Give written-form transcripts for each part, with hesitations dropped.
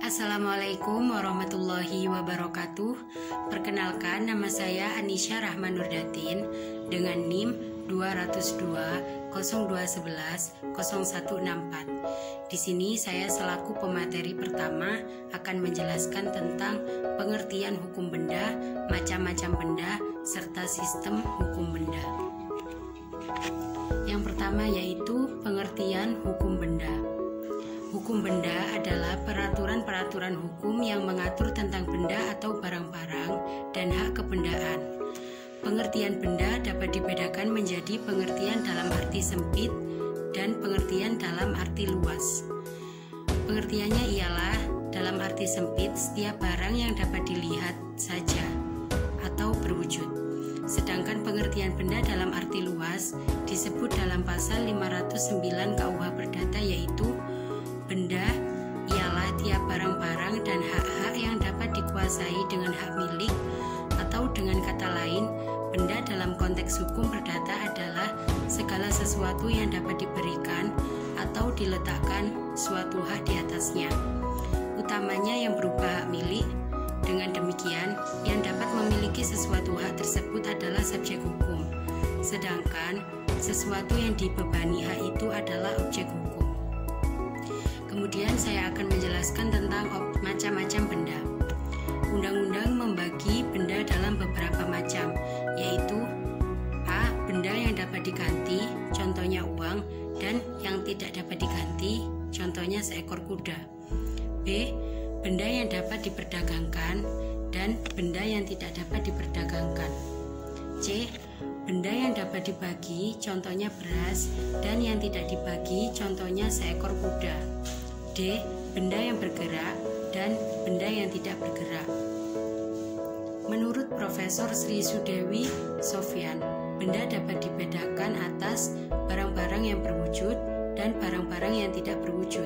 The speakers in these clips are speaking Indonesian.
Assalamualaikum warahmatullahi wabarakatuh. Perkenalkan, nama saya Anisha Rahman Nurdatin dengan NIM 202 0211 0164. Di sini saya selaku pemateri pertama akan menjelaskan tentang pengertian hukum benda, macam-macam benda, serta sistem hukum benda. Yang pertama yaitu pengertian hukum benda. Hukum benda adalah peraturan-peraturan hukum yang mengatur tentang benda atau barang-barang dan hak kebendaan. Pengertian benda dapat dibedakan menjadi pengertian dalam arti sempit dan pengertian dalam arti luas. Pengertiannya ialah dalam arti sempit setiap barang yang dapat dilihat saja atau berwujud. Sedangkan pengertian benda dalam arti luas disebut dalam pasal 509 KUH Perdata, yaitu benda ialah tiap barang-barang dan hak-hak yang dapat dikuasai dengan hak milik, atau dengan kata lain, benda dalam konteks hukum perdata adalah segala sesuatu yang dapat diberikan atau diletakkan suatu hak di atasnya, utamanya yang berupa hak milik. Dengan demikian, yang dapat memiliki sesuatu hak tersebut adalah subjek hukum, sedangkan sesuatu yang dibebani hak itu adalah objek hukum. Kemudian saya akan menjelaskan tentang macam-macam benda. Undang-undang membagi benda dalam beberapa macam, yaitu A. Benda yang dapat diganti, contohnya uang, dan yang tidak dapat diganti, contohnya seekor kuda. B. Benda yang dapat diperdagangkan dan benda yang tidak dapat diperdagangkan. C. Benda yang dapat dibagi, contohnya beras, dan yang tidak dibagi, contohnya seekor kuda. D. Benda yang bergerak dan benda yang tidak bergerak. Menurut Profesor Sri Sudewi Sofyan, benda dapat dibedakan atas barang-barang yang berwujud dan barang-barang yang tidak berwujud,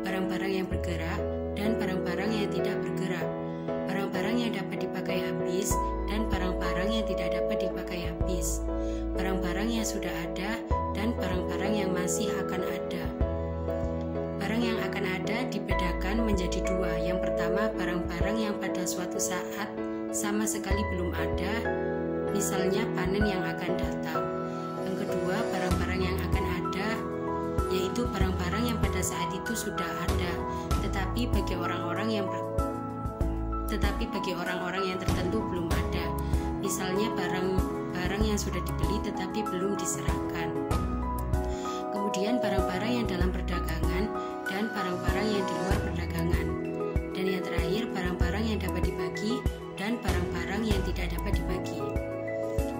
barang-barang yang bergerak dan barang-barang yang tidak bergerak, barang-barang yang dapat dipakai habis dan barang-barang yang tidak dapat dipakai habis, barang-barang yang sudah ada dan barang-barang yang masih akan ada. Barang yang akan ada dibedakan menjadi dua. Yang pertama, barang-barang yang pada suatu saat sama sekali belum ada, misalnya panen yang akan datang. Yang kedua, barang-barang yang akan ada, yaitu barang-barang yang pada saat itu sudah ada, tetapi bagi orang-orang yang tertentu belum ada. Misalnya barang-barang yang sudah dibeli tetapi belum diserahkan. Kemudian barang-barang yang dalam perdagangan dan barang-barang yang di luar perdagangan. Dan yang terakhir, barang-barang yang dapat dibagi dan barang-barang yang tidak dapat dibagi.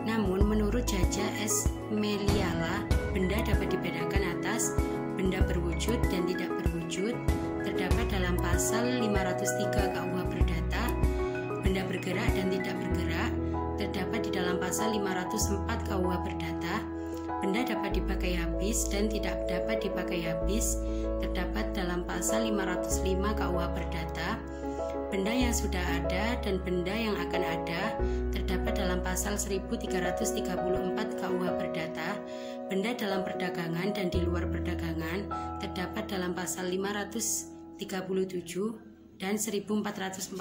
Namun menurut Jaja S. Meliala, benda dapat dibedakan atas benda berwujud dan tidak berwujud terdapat dalam pasal 503 KUH Perdata. Benda bergerak dan tidak bergerak terdapat di dalam pasal 504 KUH Perdata. Benda dapat dipakai habis dan tidak dapat dipakai habis terdapat dalam pasal 505 KUH Perdata. Benda yang sudah ada dan benda yang akan ada terdapat dalam pasal 1334 KUH Perdata. Benda dalam perdagangan dan di luar perdagangan terdapat dalam pasal 537 dan 1445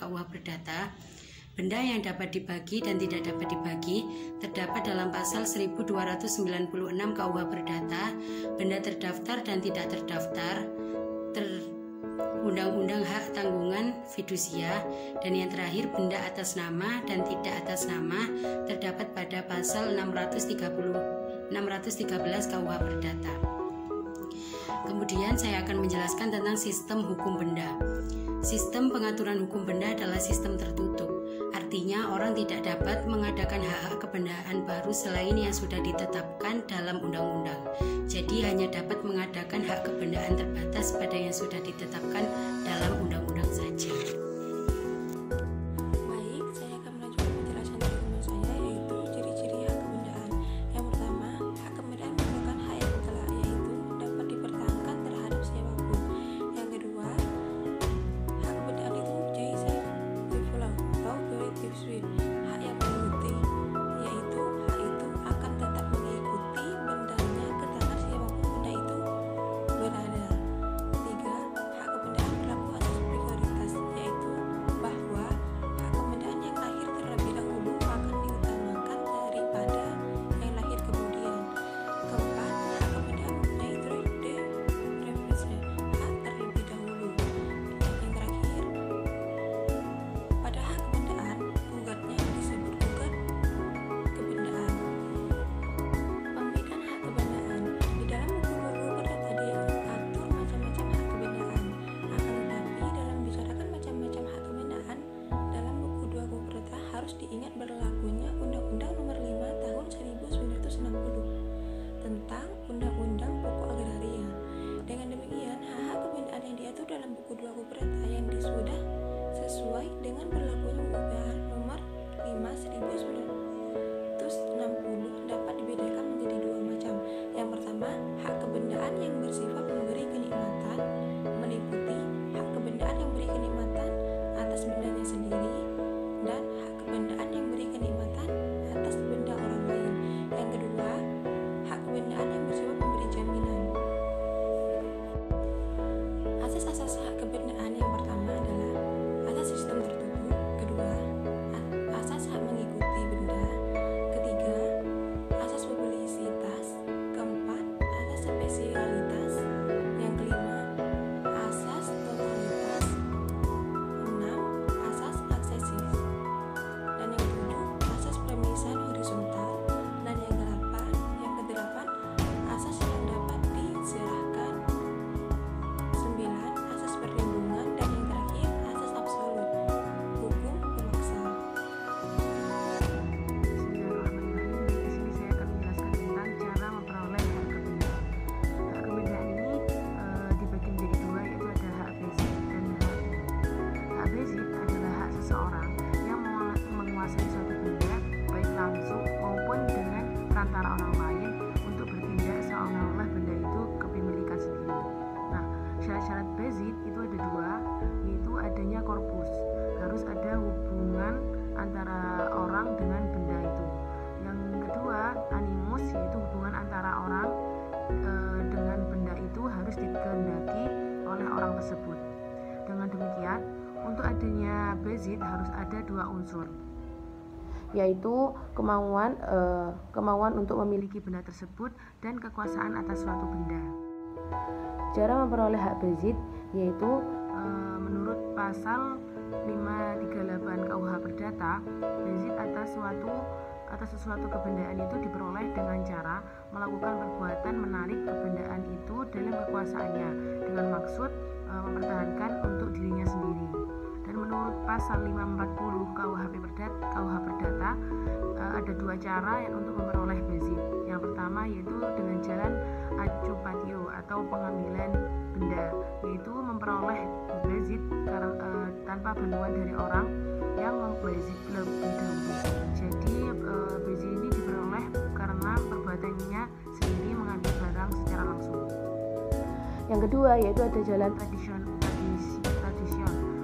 KUH Perdata. Benda yang dapat dibagi dan tidak dapat dibagi terdapat dalam pasal 1296 KUH Perdata. Benda terdaftar dan tidak terdaftar Undang-Undang Hak Tanggungan Fidusia. Dan yang terakhir, benda atas nama dan tidak atas nama terdapat pada pasal 613 KUH Perdata. Kemudian saya akan menjelaskan tentang sistem hukum benda. Sistem pengaturan hukum benda adalah sistem tertutup. Artinya orang tidak dapat mengadakan hak-hak kebendaan baru selain yang sudah ditetapkan dalam undang-undang. Jadi hanya dapat mengadakan hak kebendaan terbatas pada yang sudah ditetapkan dalam undang-undang saja. Baik, saya akan melanjutkan penjelasan dari menurut saya, yaitu ciri-ciri hak kebendaan. Yang pertama, hak kebendaan merupakan hak yang mutlak, yaitu dapat dipertahankan terhadap siapapun. Yang kedua, hak kebendaan itu jaizan bifulang atau bewajib swin, hak yang mengikuti, yaitu hak itu akan tetap mengikuti bendanya ke tangan siapapun benda itu berada. Tiga, harus diingat berlakunya Undang-Undang Nomor 5 Tahun 1960 tentang Undang-Undang Pokok Agraria. Dengan demikian, hak-hak kebendaan yang diatur dalam buku 2 Perdata yang sudah sesuai dengan berlakunya UPH Nomor 5 1960 dapat dibedakan menjadi dua macam. Yang pertama, hak kebendaan yang bersifat memberi kenikmatan, meliputi hak kebendaan yang beri kenikmatan atas bendanya sendiri dan hak kebendaan yang beri kenikmatan atas benda orang lain. Yang kedua, hak kebendaan yang bersifat memberi jaminan. Asas-asas hak kebendaan yang pertama adalah asas sistem tertutup, kedua, asas hak mengikuti benda, ketiga, asas publisitas, keempat, asas spesialitas, yang kelima, asas totalitas, enam, asas aksesis, dan yang ketujuh, asas permisan horizontal, dan yang kedelapan, asas yang dapat diserahkan, 9, asas perlindungan, dan yang terakhir, asas absolut, hukum pemaksa. Bismillahirrahmanirrahim. Di sini saya akan menjelaskan tentang cara memperoleh hak kebendaan. Hak kebendaan ini dibagi menjadi dua, yaitu ada hak basic dan hak umum. Hak basic adalah hak seseorang yang menguasai suatu benda baik langsung maupun dengan perantara orang lain untuk bertindak seolah-olah benda itu kepemilikan sendiri. Nah, syarat-syarat basic itu ada dua, yaitu adanya korpus, harus ada hubungan antara orang dengan benda itu. Yang kedua, animus, yaitu hubungan antara orang dengan benda itu harus dikehendaki oleh orang tersebut. Dengan demikian, untuk adanya basic harus ada dua unsur, yaitu kemauan untuk memiliki benda tersebut dan kekuasaan atas suatu benda. Cara memperoleh hak basic yaitu menurut pasal 538 KUH Perdata, basic atas sesuatu kebendaan itu diperoleh dengan cara melakukan perbuatan menarik kebendaan itu dalam kekuasaannya dengan maksud mempertahankan untuk dirinya sendiri. Dan menurut pasal 540 KUH Perdata ada dua cara untuk memperoleh basic. Yang pertama yaitu dengan jalan acupatio atau pengambilan benda, yaitu memperoleh basic tanpa bantuan dari orang yang membasic lebih dahulu. Jadi basic ini diperoleh karena perbuatannya sendiri mengambil barang secara langsung. Yang kedua yaitu ada jalan tradision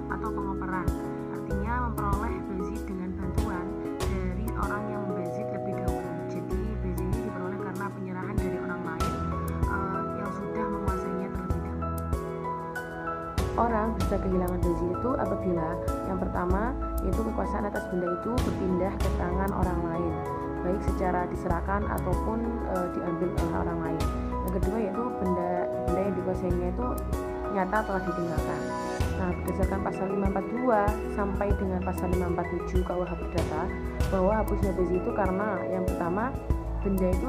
atau pengoperan, artinya memperoleh basic dengan bantuan dari orang yang membasic lebih dahulu. Jadi basic ini diperoleh karena penyerahan dari orang lain yang sudah menguasainya terlebih dahulu. Orang bisa kehilangan basic itu apabila yang pertama yaitu kekuasaan atas benda itu berpindah ke tangan orang lain, baik secara diserahkan ataupun diambil oleh orang lain. Yang kedua yaitu benda yang dikuasainya itu nyata telah ditinggalkan. Nah, berdasarkan pasal 542 sampai dengan pasal 547 KUH Perdata, bahwa hapusnya basic itu karena yang pertama benda itu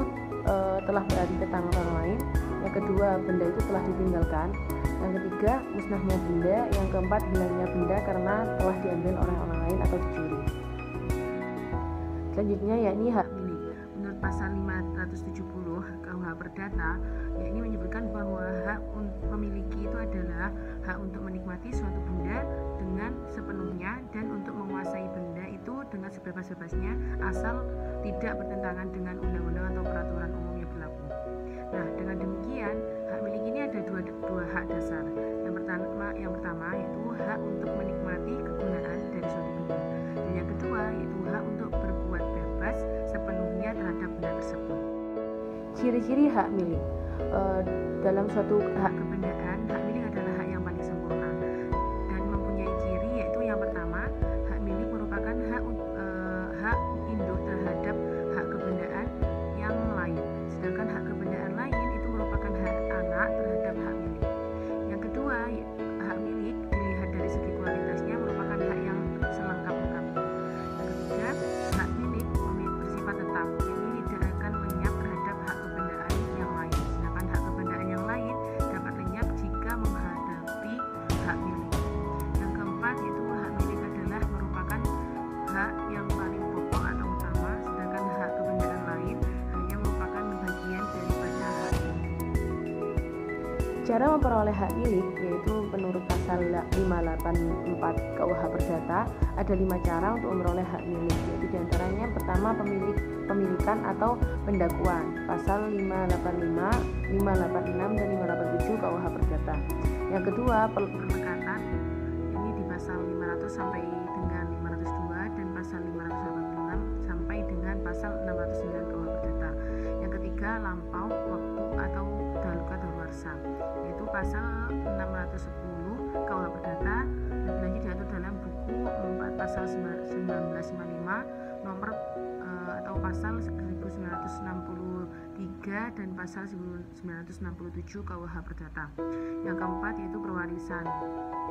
telah beralih ke tangan orang lain, yang kedua benda itu telah ditinggalkan, yang ketiga musnahnya benda, yang keempat hilangnya benda karena telah diambil oleh orang lain atau dicuri. Selanjutnya yakni hak milik. Menurut pasal 570 KUH Perdata, yakni menyebutkan bahwa hak memiliki itu adalah hak untuk menikmati suatu benda dengan sepenuhnya dan untuk menguasai benda itu dengan sebebas-bebasnya asal tidak bertentangan dengan undang-undang atau peraturan umum yang berlaku. Nah, dengan demikian hak milik ini ada dua hak dasar. Yang pertama yaitu hak untuk menikmati kegunaan dari suatu benda, dan yang kedua yaitu hak untuk berbuat bebas sepenuhnya terhadap benda tersebut. Ciri-ciri hak milik. Dalam suatu hak kebendaan, hak milik adalah hak yang paling sempurna dan mempunyai ciri, yaitu yang pertama, hak milik merupakan hak induk terhadap hak kebendaan yang lain, sedangkan hak kebendaan lain itu merupakan hak anak terhadap hak milik. Yang kedua, hak milik dilihat dari segi kualitasnya merupakan hak yang selengkap-lengkapnya. Yang ketiga, hak milik bersifat tetap, yakni tidak akan lenyap terhadap hak kebendaan yang lain, sedangkan hak kebendaan yang lain dapat lenyap Cara memperoleh hak milik yaitu menurut pasal 584 KUH Perdata ada 5 cara untuk memperoleh hak milik, yaitu diantaranya yang pertama pemilikan atau pendakuan pasal 585, 586 dan 587 KUH Perdata. Yang kedua perlekatan, ini di pasal 500 sampai dengan 502 dan pasal 586 sampai dengan pasal 609 KUH Perdata. Yang ketiga lampau waktu atau daluarsa, yaitu pasal 610 KUH Perdata dan lagi diatur dalam buku 4 pasal 1955 nomor atau pasal 1963 dan pasal 1967 KUH Perdata. Yang keempat yaitu perwarisan,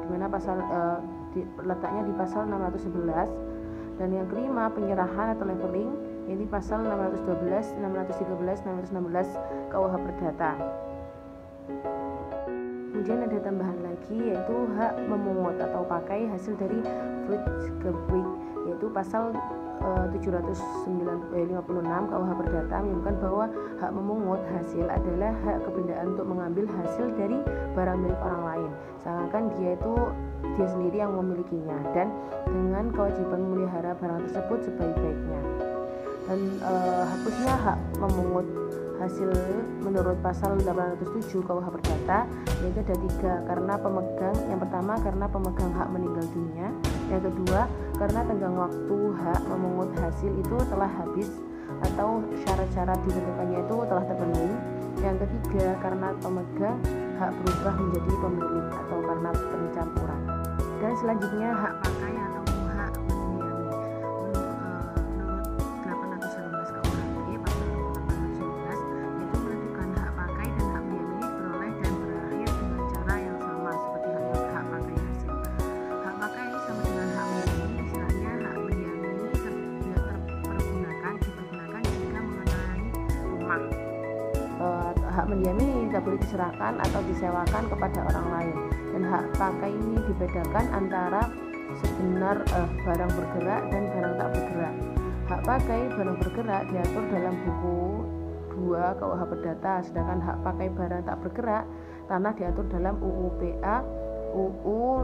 di mana letaknya di pasal 611. Dan yang kelima penyerahan atau leveling, ini pasal 612, 613, 616 KUH Perdata. Kemudian ada tambahan lagi yaitu hak memungut atau pakai hasil dari Fruitgebied, yaitu pasal 756 KUH Perdata menyebutkan bahwa hak memungut hasil adalah hak kebendaan untuk mengambil hasil dari barang milik orang lain, sedangkan dia sendiri yang memilikinya, dan dengan kewajiban memelihara barang tersebut sebaik-baiknya. Dan hapusnya hak memungut hasil menurut pasal 807 KUH Perdata yaitu ada 3, karena pemegang. Yang pertama karena pemegang hak meninggal dunia, yang kedua karena tenggang waktu hak memungut hasil itu telah habis atau syarat-syarat ditentukannya itu telah terpenuhi, yang ketiga karena pemegang hak berubah menjadi pemilik atau karena pencampuran. Dan selanjutnya hak pakai atau hak mendiami menurut 818 KUHP pasal 817 yaitu menentukan hak pakai dan hak mendiami diperoleh dan berakhir dengan cara yang sama seperti hak pakai hasil. Hak pakai ini sama dengan hak mendiami, istilahnya hak mendiami ini dipergunakan jika mengenai rumah. Hak mendiami tidak boleh diserahkan atau disewakan kepada orang lain, dan hak pakai ini dibedakan antara sebenar barang bergerak dan barang tak bergerak. Hak pakai barang bergerak diatur dalam buku 2 KUH Perdata, sedangkan hak pakai barang tak bergerak tanah diatur dalam UU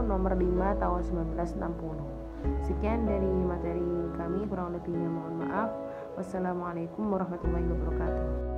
nomor 5 tahun 1960. Sekian dari materi kami, kurang lebihnya mohon maaf. Wassalamualaikum warahmatullahi wabarakatuh.